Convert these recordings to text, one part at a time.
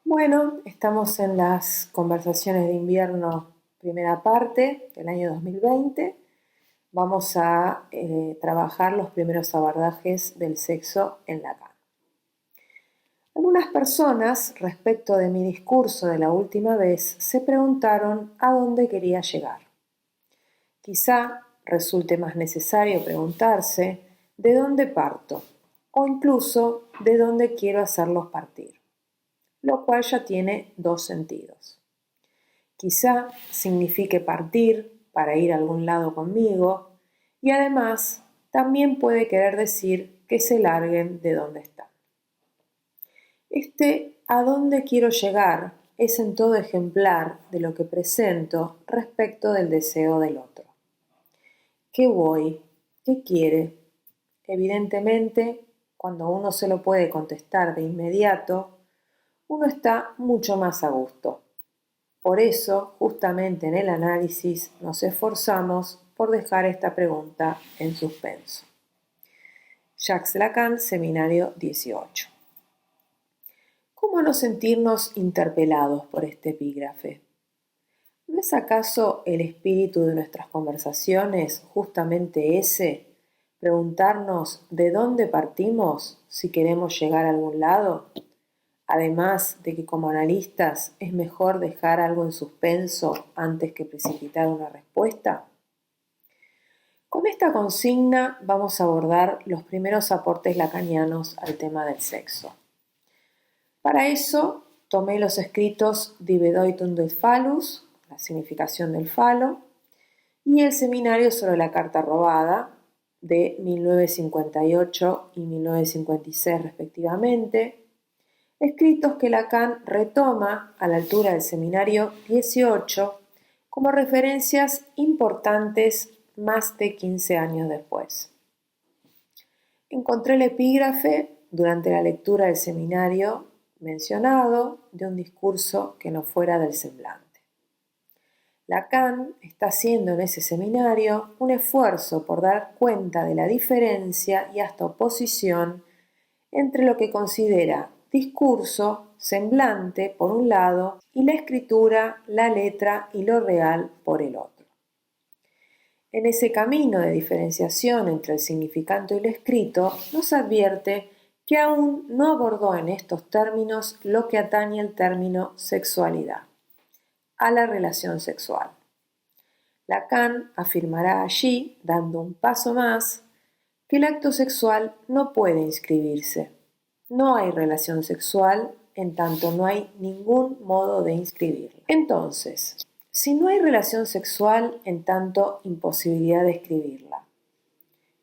Bueno, estamos en las conversaciones de invierno, primera parte del año 2020. Vamos a trabajar los primeros abordajes del sexo en Lacan. Algunas personas, respecto de mi discurso de la última vez, se preguntaron a dónde quería llegar. Quizá resulte más necesario preguntarse de dónde parto o incluso de dónde quiero hacerlos partir, lo cual ya tiene dos sentidos. Quizá signifique partir para ir a algún lado conmigo y además también puede querer decir que se larguen de donde están. Este a dónde quiero llegar es en todo ejemplar de lo que presento respecto del deseo del otro. ¿Qué voy? ¿Qué quiere? Evidentemente, cuando uno se lo puede contestar de inmediato, uno está mucho más a gusto. Por eso, justamente en el análisis, nos esforzamos por dejar esta pregunta en suspenso. Jacques Lacan, Seminario 18. ¿Cómo no sentirnos interpelados por este epígrafe? ¿No es acaso el espíritu de nuestras conversaciones justamente ese? Preguntarnos de dónde partimos si queremos llegar a algún lado. Además de que como analistas es mejor dejar algo en suspenso antes que precipitar una respuesta. Con esta consigna vamos a abordar los primeros aportes lacanianos al tema del sexo. Para eso tomé los escritos Die Bedeutung des Phallus, la significación del falo, y el seminario sobre la carta robada de 1958 y 1956 respectivamente, escritos que Lacan retoma a la altura del seminario 18 como referencias importantes más de 15 años después. Encontré el epígrafe durante la lectura del seminario mencionado de un discurso que no fuera del semblante. Lacan está haciendo en ese seminario un esfuerzo por dar cuenta de la diferencia y hasta oposición entre lo que considera discurso, semblante por un lado y la escritura, la letra y lo real por el otro. En ese camino de diferenciación entre el significante y lo escrito, nos advierte que aún no abordó en estos términos lo que atañe al término sexualidad, a la relación sexual. Lacan afirmará allí, dando un paso más, que el acto sexual no puede inscribirse. No hay relación sexual en tanto no hay ningún modo de inscribirla. Entonces, si no hay relación sexual en tanto imposibilidad de escribirla,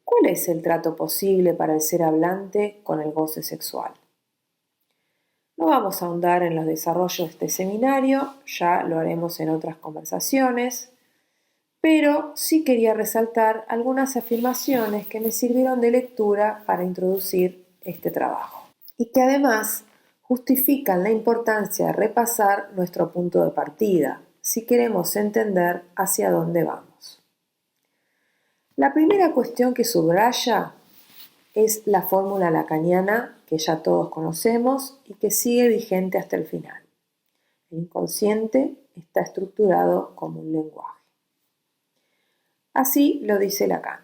¿cuál es el trato posible para el ser hablante con el goce sexual? No vamos a ahondar en los desarrollos de este seminario, ya lo haremos en otras conversaciones, pero sí quería resaltar algunas afirmaciones que me sirvieron de lectura para introducir este trabajo y que además justifican la importancia de repasar nuestro punto de partida si queremos entender hacia dónde vamos. La primera cuestión que subraya es la fórmula lacaniana que ya todos conocemos y que sigue vigente hasta el final. El inconsciente está estructurado como un lenguaje. Así lo dice Lacan.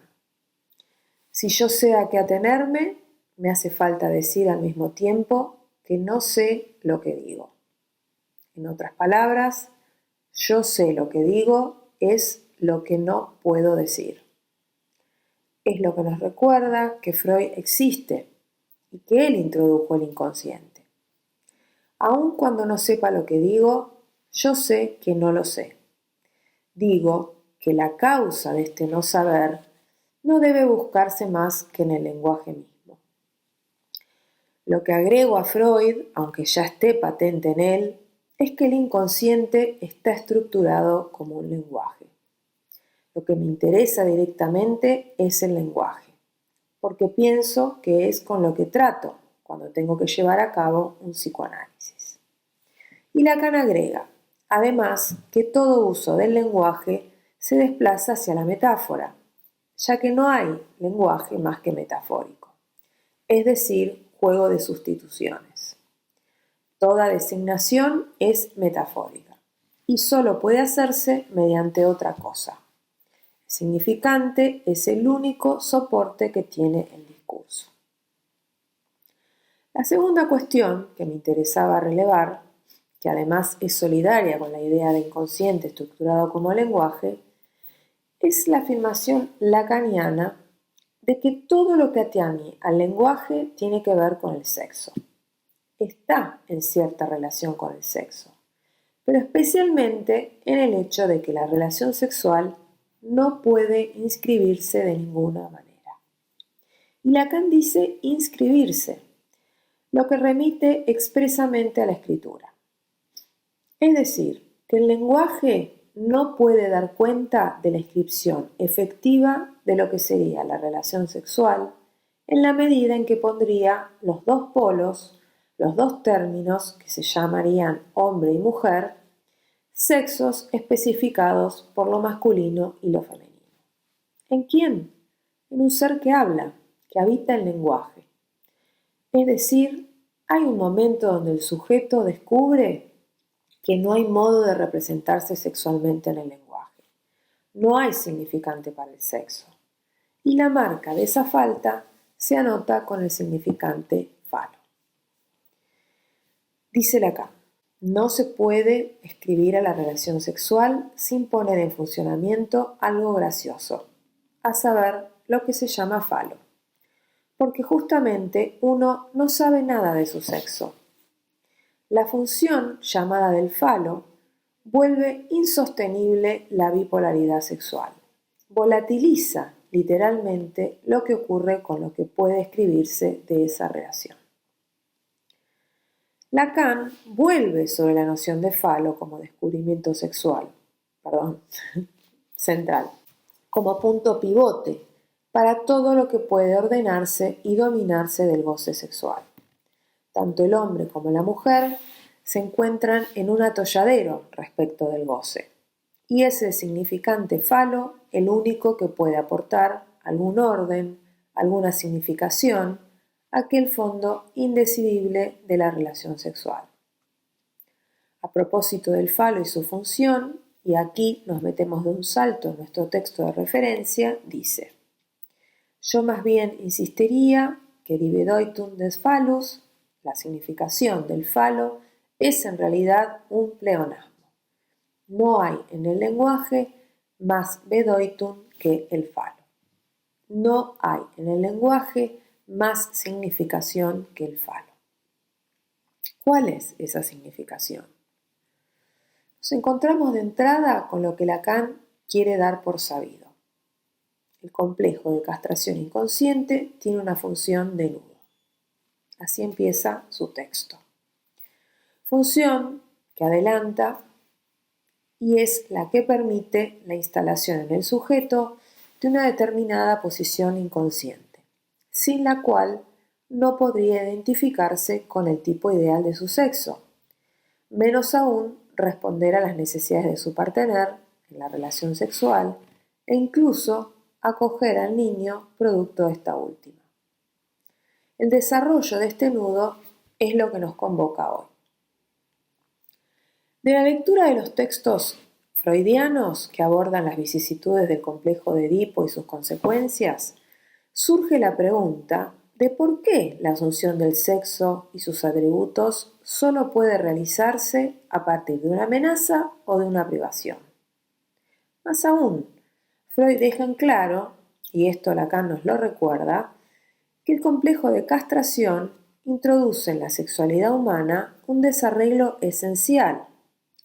Si yo sé a qué atenerme, me hace falta decir al mismo tiempo que no sé lo que digo. En otras palabras, yo sé lo que digo es lo que no puedo decir. Es lo que nos recuerda que Freud existe y que él introdujo el inconsciente. Aun cuando no sepa lo que digo, yo sé que no lo sé. Digo que la causa de este no saber no debe buscarse más que en el lenguaje mismo. Lo que agrego a Freud, aunque ya esté patente en él, es que el inconsciente está estructurado como un lenguaje. Lo que me interesa directamente es el lenguaje, porque pienso que es con lo que trato cuando tengo que llevar a cabo un psicoanálisis. Y Lacan agrega, además, que todo uso del lenguaje se desplaza hacia la metáfora, ya que no hay lenguaje más que metafórico, es decir, juego de sustituciones. Toda designación es metafórica y solo puede hacerse mediante otra cosa. El significante es el único soporte que tiene el discurso. La segunda cuestión que me interesaba relevar, que además es solidaria con la idea de inconsciente estructurado como lenguaje, es la afirmación lacaniana de que todo lo que atañe al lenguaje tiene que ver con el sexo. Está en cierta relación con el sexo, pero especialmente en el hecho de que la relación sexual no puede inscribirse de ninguna manera. Y Lacan dice inscribirse, lo que remite expresamente a la escritura. Es decir, que el lenguaje no puede dar cuenta de la inscripción efectiva de lo que sería la relación sexual en la medida en que pondría los dos polos, los dos términos que se llamarían hombre y mujer, sexos especificados por lo masculino y lo femenino. ¿En quién? En un ser que habla, que habita el lenguaje. Es decir, hay un momento donde el sujeto descubre que no hay modo de representarse sexualmente en el lenguaje. No hay significante para el sexo. Y la marca de esa falta se anota con el significante falo. Dice Lacan, no se puede escribir a la relación sexual sin poner en funcionamiento algo gracioso, a saber, lo que se llama falo. Porque justamente uno no sabe nada de su sexo. La función llamada del falo vuelve insostenible la bipolaridad sexual. Volatiliza literalmente lo que ocurre con lo que puede escribirse de esa relación. Lacan vuelve sobre la noción de falo como descubrimiento central, como punto pivote para todo lo que puede ordenarse y dominarse del goce sexual. Tanto el hombre como la mujer se encuentran en un atolladero respecto del goce, y es el significante falo el único que puede aportar algún orden, alguna significación, a aquel fondo indecidible de la relación sexual. A propósito del falo y su función, y aquí nos metemos de un salto en nuestro texto de referencia, dice: yo más bien insistiría que die Bedeutung des Phallus, la significación del falo, es en realidad un pleonasmo. No hay en el lenguaje más Bedeutung que el falo. No hay en el lenguaje más significación que el falo. ¿Cuál es esa significación? Nos encontramos de entrada con lo que Lacan quiere dar por sabido. El complejo de castración inconsciente tiene una función de nudo. Así empieza su texto. Función que adelanta y es la que permite la instalación en el sujeto de una determinada posición inconsciente, sin la cual no podría identificarse con el tipo ideal de su sexo, menos aún responder a las necesidades de su partener en la relación sexual e incluso acoger al niño producto de esta última. El desarrollo de este nudo es lo que nos convoca hoy. De la lectura de los textos freudianos que abordan las vicisitudes del complejo de Edipo y sus consecuencias, surge la pregunta de por qué la asunción del sexo y sus atributos solo puede realizarse a partir de una amenaza o de una privación. Más aún, Freud deja en claro, y esto Lacan nos lo recuerda, que el complejo de castración introduce en la sexualidad humana un desarreglo esencial,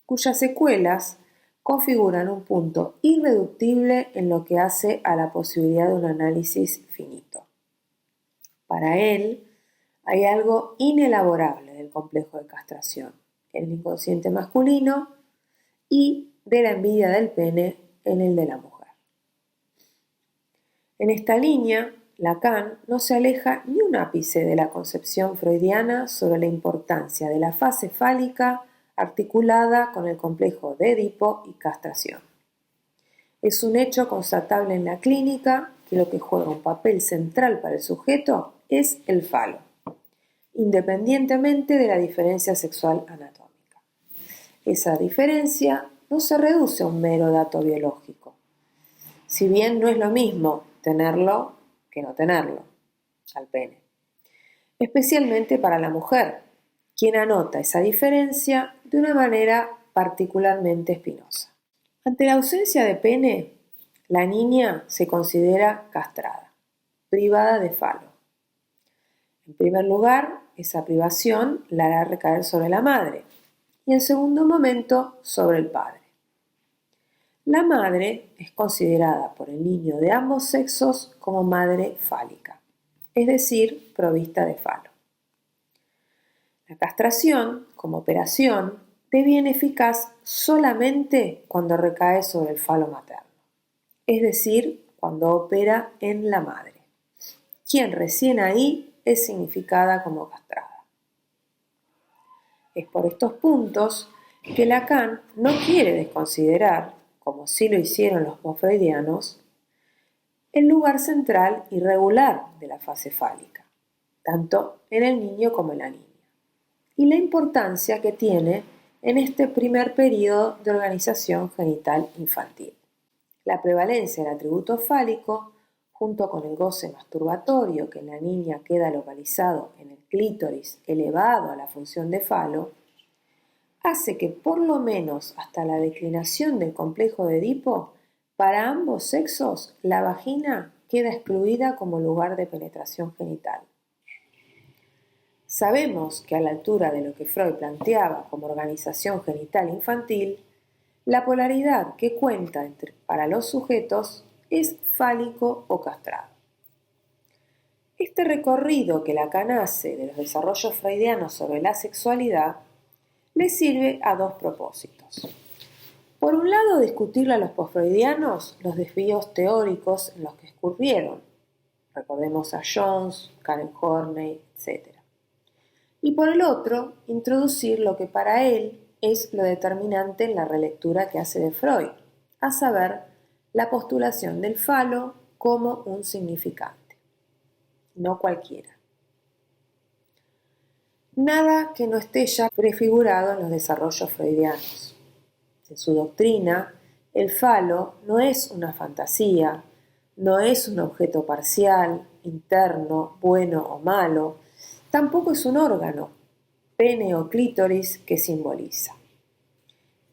cuyas secuelas configuran un punto irreductible en lo que hace a la posibilidad de un análisis finito. Para él, hay algo inelaborable del complejo de castración, el inconsciente masculino y de la envidia del pene en el de la mujer. En esta línea, Lacan no se aleja ni un ápice de la concepción freudiana sobre la importancia de la fase fálica articulada con el complejo de Edipo y castración. Es un hecho constatable en la clínica que lo que juega un papel central para el sujeto es el falo, independientemente de la diferencia sexual anatómica. Esa diferencia no se reduce a un mero dato biológico, si bien no es lo mismo tenerlo que no tenerlo, al pene. Especialmente para la mujer, quien anota esa diferencia de una manera particularmente espinosa. Ante la ausencia de pene, la niña se considera castrada, privada de falo. En primer lugar, esa privación la hará recaer sobre la madre y en segundo momento sobre el padre. La madre es considerada por el niño de ambos sexos como madre fálica, es decir, provista de falo. La castración, como operación, deviene eficaz solamente cuando recae sobre el falo materno, es decir, cuando opera en la madre, quien recién ahí es significada como castrada. Es por estos puntos que Lacan no quiere desconsiderar, como sí lo hicieron los postfreudianos, el lugar central y regular de la fase fálica, tanto en el niño como en la niña, y la importancia que tiene en este primer periodo de organización genital infantil. La prevalencia del atributo fálico, junto con el goce masturbatorio que en la niña queda localizado en el clítoris elevado a la función de falo, hace que por lo menos hasta la declinación del complejo de Edipo, para ambos sexos la vagina queda excluida como lugar de penetración genital. Sabemos que a la altura de lo que Freud planteaba como organización genital infantil, la polaridad que cuenta para los sujetos es fálico o castrado. Este recorrido que Lacan hace de los desarrollos freudianos sobre la sexualidad le sirve a dos propósitos. Por un lado, discutirle a los postfreudianos los desvíos teóricos en los que escurrieron. Recordemos a Jones, Karen Horney, etc. Y por el otro, introducir lo que para él es lo determinante en la relectura que hace de Freud, a saber, la postulación del falo como un significante, no cualquiera. Nada que no esté ya prefigurado en los desarrollos freudianos. En su doctrina, el falo no es una fantasía, no es un objeto parcial, interno, bueno o malo, tampoco es un órgano, pene o clítoris que simboliza.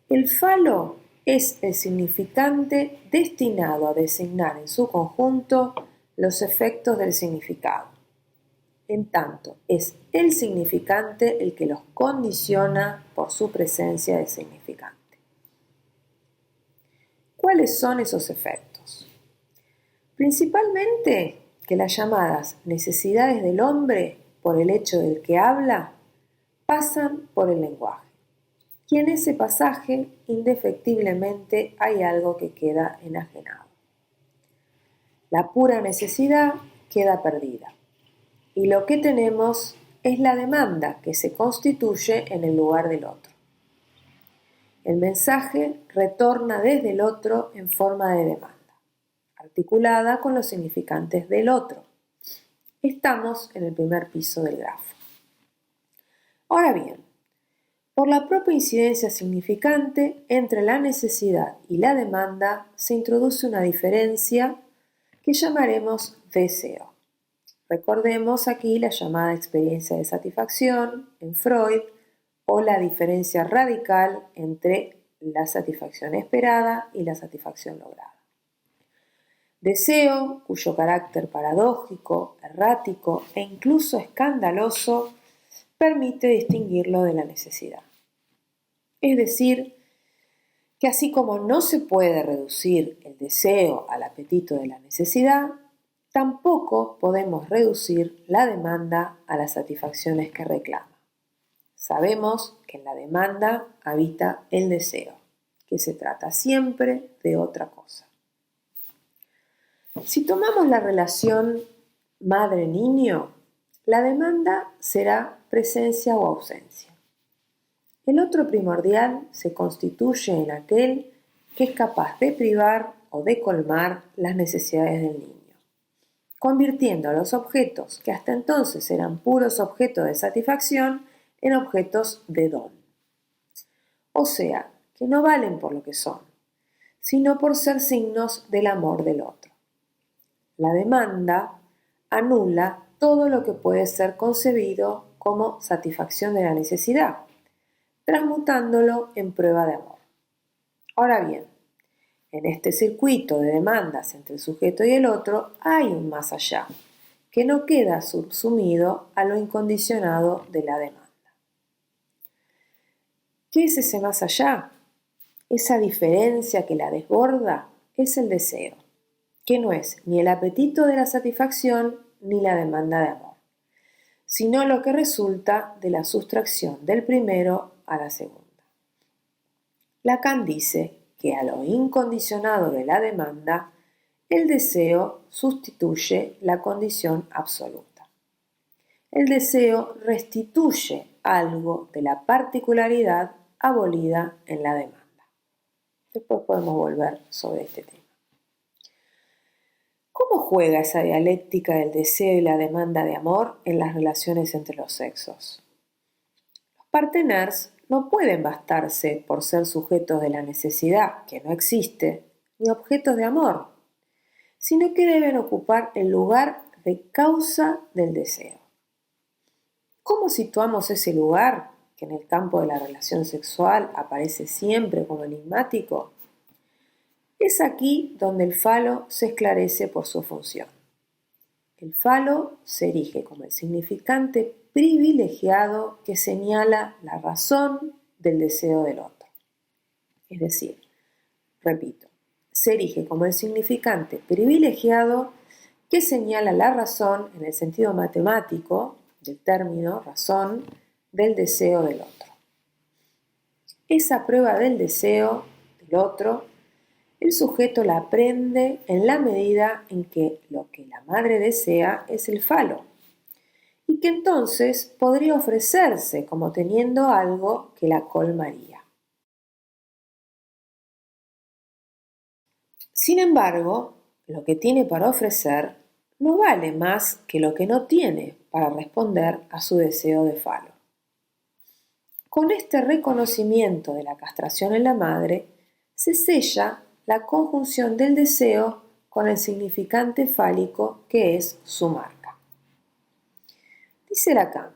El falo es el significante destinado a designar en su conjunto los efectos del significado. En tanto, es el significante el que los condiciona por su presencia de significante. ¿Cuáles son esos efectos? Principalmente que las llamadas necesidades del hombre, por el hecho del que habla, pasan por el lenguaje. Y en ese pasaje, indefectiblemente, hay algo que queda enajenado. La pura necesidad queda perdida. Y lo que tenemos es la demanda que se constituye en el lugar del otro. El mensaje retorna desde el otro en forma de demanda, articulada con los significantes del otro. Estamos en el primer piso del grafo. Ahora bien, por la propia incidencia significante entre la necesidad y la demanda se introduce una diferencia que llamaremos deseo. Recordemos aquí la llamada experiencia de satisfacción en Freud o la diferencia radical entre la satisfacción esperada y la satisfacción lograda. Deseo, cuyo carácter paradójico, errático e incluso escandaloso permite distinguirlo de la necesidad. Es decir, que así como no se puede reducir el deseo al apetito de la necesidad, tampoco podemos reducir la demanda a las satisfacciones que reclama. Sabemos que en la demanda habita el deseo, que se trata siempre de otra cosa. Si tomamos la relación madre-niño, la demanda será presencia o ausencia. El otro primordial se constituye en aquel que es capaz de privar o de colmar las necesidades del niño, convirtiendo a los objetos que hasta entonces eran puros objetos de satisfacción en objetos de don. O sea, que no valen por lo que son, sino por ser signos del amor del otro. La demanda anula todo lo que puede ser concebido como satisfacción de la necesidad, transmutándolo en prueba de amor. Ahora bien, en este circuito de demandas entre el sujeto y el otro hay un más allá, que no queda subsumido a lo incondicionado de la demanda. ¿Qué es ese más allá? Esa diferencia que la desborda es el deseo, que no es ni el apetito de la satisfacción ni la demanda de amor, sino lo que resulta de la sustracción del primero a la segunda. Lacan dice que a lo incondicionado de la demanda, el deseo sustituye la condición absoluta. El deseo restituye algo de la particularidad abolida en la demanda. Después podemos volver sobre este tema. ¿Cómo juega esa dialéctica del deseo y la demanda de amor en las relaciones entre los sexos? Los parteners no pueden bastarse por ser sujetos de la necesidad, que no existe, ni objetos de amor, sino que deben ocupar el lugar de causa del deseo. ¿Cómo situamos ese lugar, que en el campo de la relación sexual aparece siempre como enigmático? Es aquí donde el falo se esclarece por su función. El falo se erige como el significante privilegiado que señala la razón del deseo del otro. Es decir, repito, se erige como el significante privilegiado que señala la razón en el sentido matemático del término razón del deseo del otro. Esa prueba del deseo del otro, el sujeto la aprende en la medida en que lo que la madre desea es el falo, y que entonces podría ofrecerse como teniendo algo que la colmaría. Sin embargo, lo que tiene para ofrecer no vale más que lo que no tiene para responder a su deseo de falo. Con este reconocimiento de la castración en la madre, se sella la conjunción del deseo con el significante fálico que es su marca. Dice Lacan,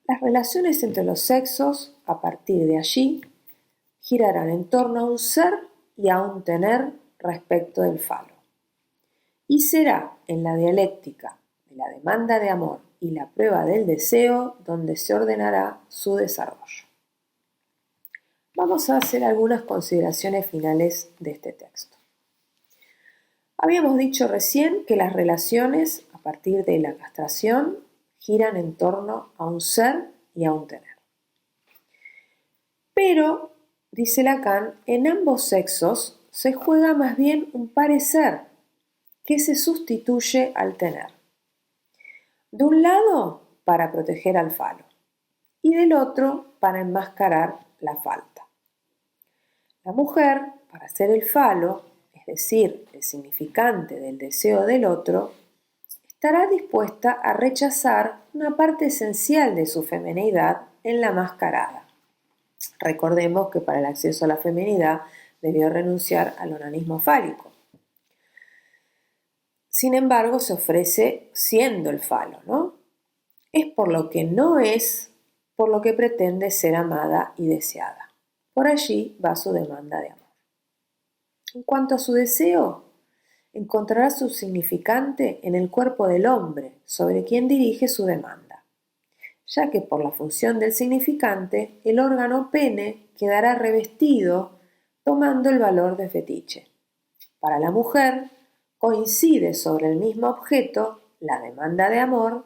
las relaciones entre los sexos, a partir de allí, girarán en torno a un ser y a un tener respecto del falo. Y será en la dialéctica de la demanda de amor y la prueba del deseo donde se ordenará su desarrollo. Vamos a hacer algunas consideraciones finales de este texto. Habíamos dicho recién que las relaciones a partir de la castración giran en torno a un ser y a un tener. Pero, dice Lacan, en ambos sexos se juega más bien un parecer que se sustituye al tener. De un lado, para proteger al falo, y del otro, para enmascarar la falta. La mujer, para ser el falo, es decir, el significante del deseo del otro, estará dispuesta a rechazar una parte esencial de su feminidad en la mascarada. Recordemos que para el acceso a la feminidad debió renunciar al onanismo fálico. Sin embargo, se ofrece siendo el falo, ¿no? Es por lo que no es, por lo que pretende ser amada y deseada. Por allí va su demanda de amor. En cuanto a su deseo, encontrará su significante en el cuerpo del hombre, sobre quien dirige su demanda, ya que por la función del significante, el órgano pene quedará revestido tomando el valor de fetiche. Para la mujer, coincide sobre el mismo objeto la demanda de amor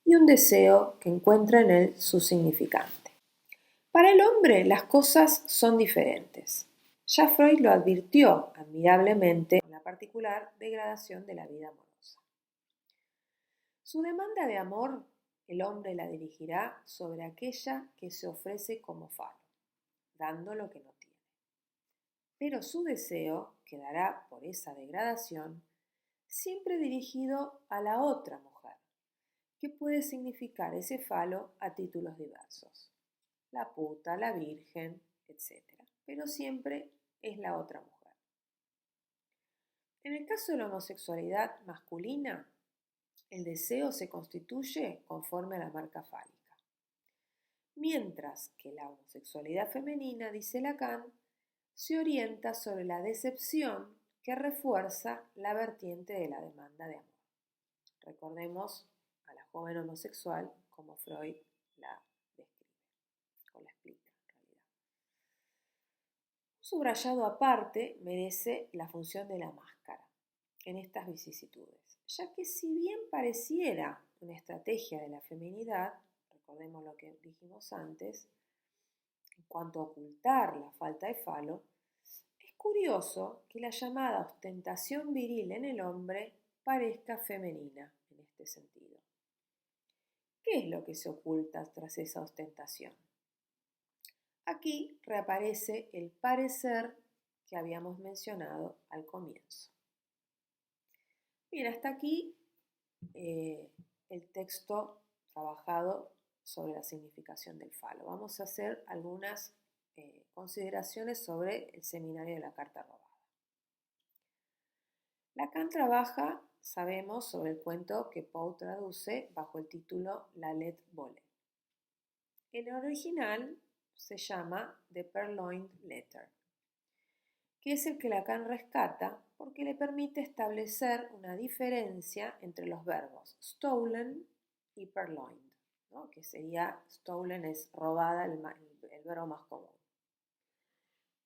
y un deseo que encuentra en él su significante. Para el hombre las cosas son diferentes. Ya Freud lo advirtió admirablemente en la particular degradación de la vida amorosa. Su demanda de amor, el hombre la dirigirá sobre aquella que se ofrece como falo, dando lo que no tiene. Pero su deseo quedará por esa degradación siempre dirigido a la otra mujer, que puede significar ese falo a títulos diversos, la puta, la virgen, etc. Pero siempre es la otra mujer. En el caso de la homosexualidad masculina, el deseo se constituye conforme a la marca fálica, mientras que la homosexualidad femenina, dice Lacan, se orienta sobre la decepción que refuerza la vertiente de la demanda de amor. Recordemos a la joven homosexual como Freud la describe o la explica en realidad. Un subrayado aparte merece la función de la máscara en estas vicisitudes, ya que si bien pareciera una estrategia de la feminidad, recordemos lo que dijimos antes, en cuanto a ocultar la falta de falo, es curioso que la llamada ostentación viril en el hombre parezca femenina en este sentido. ¿Qué es lo que se oculta tras esa ostentación? Aquí reaparece el parecer que habíamos mencionado al comienzo. Bien, hasta aquí el texto trabajado sobre la significación del falo. Vamos a hacer algunas consideraciones sobre el seminario de la carta robada. Lacan trabaja, sabemos, sobre el cuento que Poe traduce bajo el título La Lettre Volée. El original se llama The Purloined Letter, que es el que Lacan rescata porque le permite establecer una diferencia entre los verbos stolen y purloined, ¿no? Que sería stolen es robada, el verbo más común.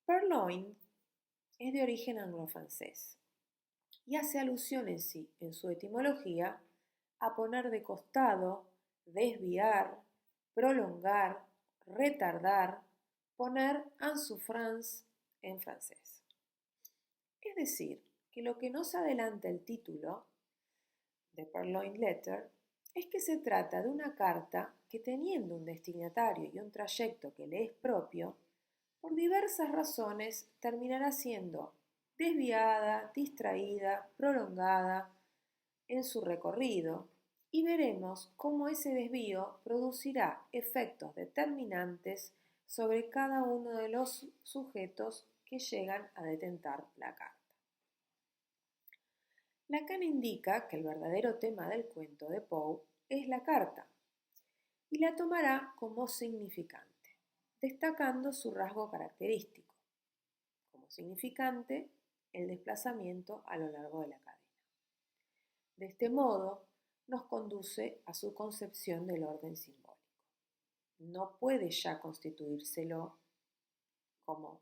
Purloined es de origen anglo-francés y hace alusión en su etimología a poner de costado, desviar, prolongar, retardar, poner en souffrance en francés. Es decir, que lo que nos adelanta el título de Purloined Letter es que se trata de una carta que, teniendo un destinatario y un trayecto que le es propio, por diversas razones terminará siendo desviada, distraída, prolongada en su recorrido, y veremos cómo ese desvío producirá efectos determinantes sobre cada uno de los sujetos que llegan a detentar la carta. Lacan indica que el verdadero tema del cuento de Poe es la carta y la tomará como significante, destacando su rasgo característico. Como significante, el desplazamiento a lo largo de la cadena. De este modo, nos conduce a su concepción del orden simbólico. No puede ya concebírselo como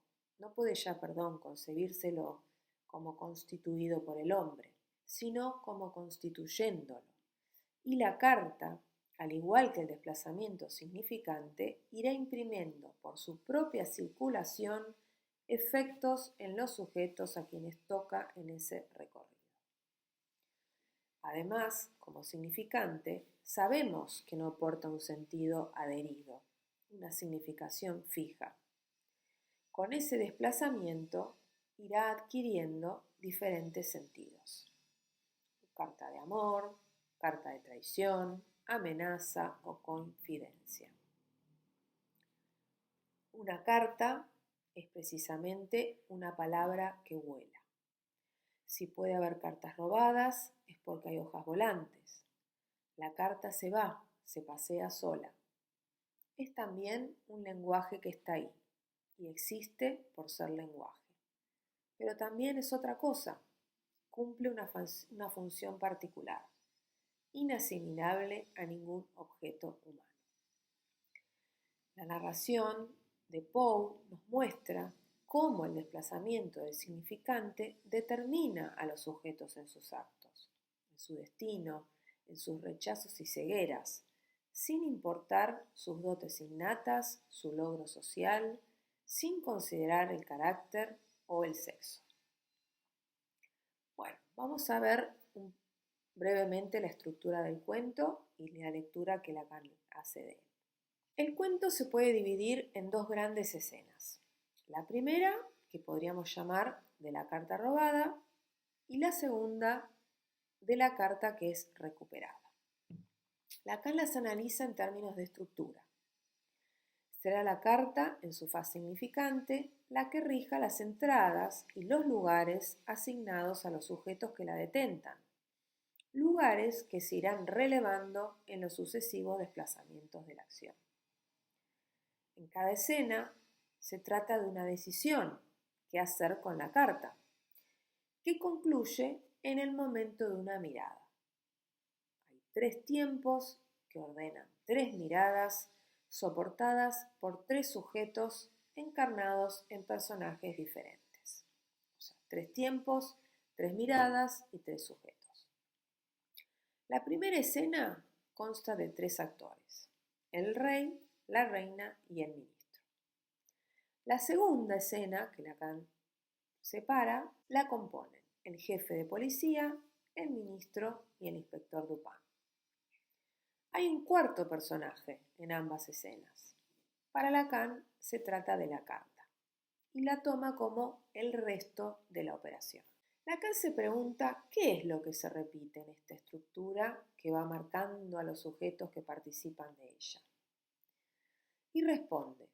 constituido por el hombre, sino como constituyéndolo. Y la carta, al igual que el desplazamiento significante, irá imprimiendo por su propia circulación efectos en los sujetos a quienes toca en ese recorrido. Además, como significante, sabemos que no porta un sentido adherido, una significación fija. Con ese desplazamiento irá adquiriendo diferentes sentidos. Carta de amor, carta de traición, amenaza o confidencia. Una carta es precisamente una palabra que vuela. Si puede haber cartas robadas, es porque hay hojas volantes. La carta se va, se pasea sola. Es también un lenguaje que está ahí y existe por ser lenguaje. Pero también es otra cosa, cumple una función particular, inasimilable a ningún objeto humano. La narración de Poe nos muestra cómo el desplazamiento del significante determina a los sujetos en sus actos, en su destino, en sus rechazos y cegueras, sin importar sus dotes innatas, su logro social, sin considerar el carácter o el sexo. Bueno, vamos a ver brevemente la estructura del cuento y la lectura que Lacan hace de él. El cuento se puede dividir en dos grandes escenas. La primera, que podríamos llamar de la carta robada, y la segunda, de la carta que es recuperada. Lacan las analiza en términos de estructura. Será la carta, en su faz significante, la que rija las entradas y los lugares asignados a los sujetos que la detentan, lugares que se irán relevando en los sucesivos desplazamientos de la acción. En cada escena se trata de una decisión, qué hacer con la carta, que concluye en el momento de una mirada. Hay 3 tiempos que ordenan 3 miradas soportadas por 3 sujetos encarnados en personajes diferentes. O sea, 3 tiempos, 3 miradas y 3 sujetos. La primera escena consta de 3 actores: el rey, la reina y el ministro. La segunda escena, que Lacan separa, la componen el jefe de policía, el ministro y el inspector Dupin. Hay un cuarto personaje en ambas escenas. Para Lacan se trata de la carta y la toma como el resto de la operación. Lacan se pregunta qué es lo que se repite en esta estructura que va marcando a los sujetos que participan de ella. Y responde: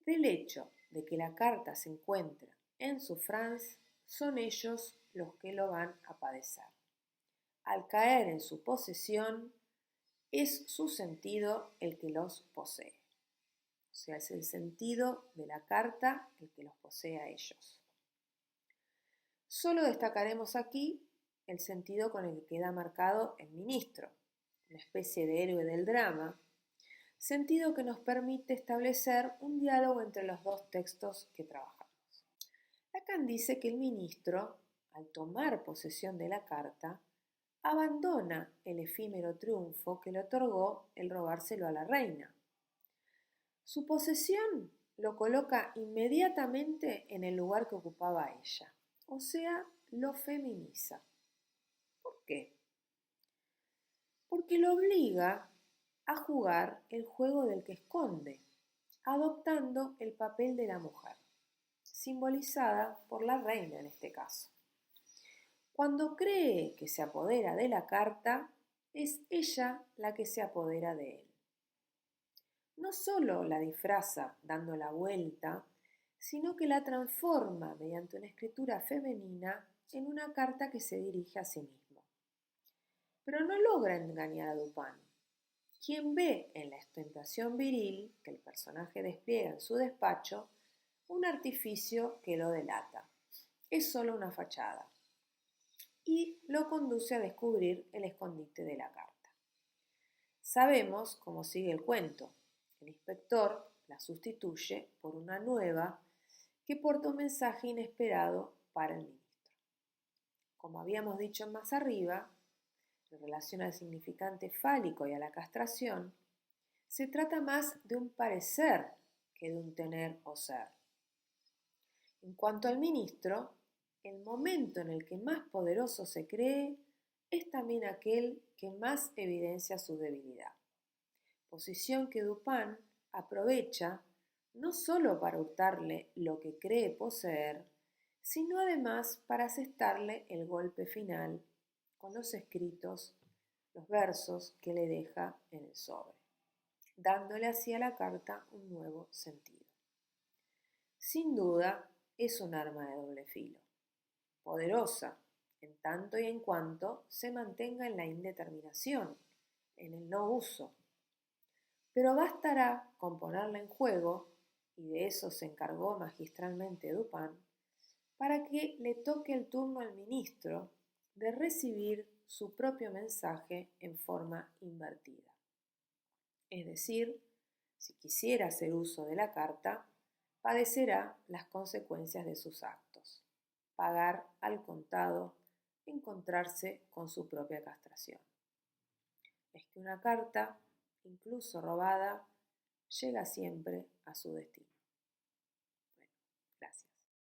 del hecho de que la carta se encuentra en su France, son ellos los que lo van a padecer. Al caer en su posesión, es su sentido el que los posee. O sea, es el sentido de la carta el que los posee a ellos. Solo destacaremos aquí el sentido con el que queda marcado el ministro, una especie de héroe del drama, sentido que nos permite establecer un diálogo entre los 2 textos que trabajamos. Lacan dice que el ministro, al tomar posesión de la carta, abandona el efímero triunfo que le otorgó el robárselo a la reina. Su posesión lo coloca inmediatamente en el lugar que ocupaba ella, o sea, lo feminiza. ¿Por qué? Porque lo obliga a jugar el juego del que esconde, adoptando el papel de la mujer, simbolizada por la reina en este caso. Cuando cree que se apodera de la carta, es ella la que se apodera de él. No solo la disfraza dando la vuelta, sino que la transforma mediante una escritura femenina en una carta que se dirige a sí mismo. Pero no logra engañar a Dupin, quien ve en la ostentación viril que el personaje despliega en su despacho un artificio que lo delata. Es solo una fachada. Y lo conduce a descubrir el escondite de la carta. Sabemos cómo sigue el cuento. El inspector la sustituye por una nueva que porta un mensaje inesperado para el ministro. Como habíamos dicho más arriba, en relación al significante fálico y a la castración, se trata más de un parecer que de un tener o ser. En cuanto al ministro, el momento en el que más poderoso se cree es también aquel que más evidencia su debilidad, posición que Dupin aprovecha no solo para hurtarle lo que cree poseer, sino además para asestarle el golpe final con los escritos, los versos que le deja en el sobre, dándole así a la carta un nuevo sentido. Sin duda, es un arma de doble filo, poderosa en tanto y en cuanto se mantenga en la indeterminación, en el no uso. Pero bastará con ponerla en juego, y de eso se encargó magistralmente Dupin, para que le toque el turno al ministro de recibir su propio mensaje en forma invertida. Es decir, si quisiera hacer uso de la carta, padecerá las consecuencias de sus actos, pagar al contado, encontrarse con su propia castración. Es que una carta, incluso robada, llega siempre a su destino. Bueno, gracias.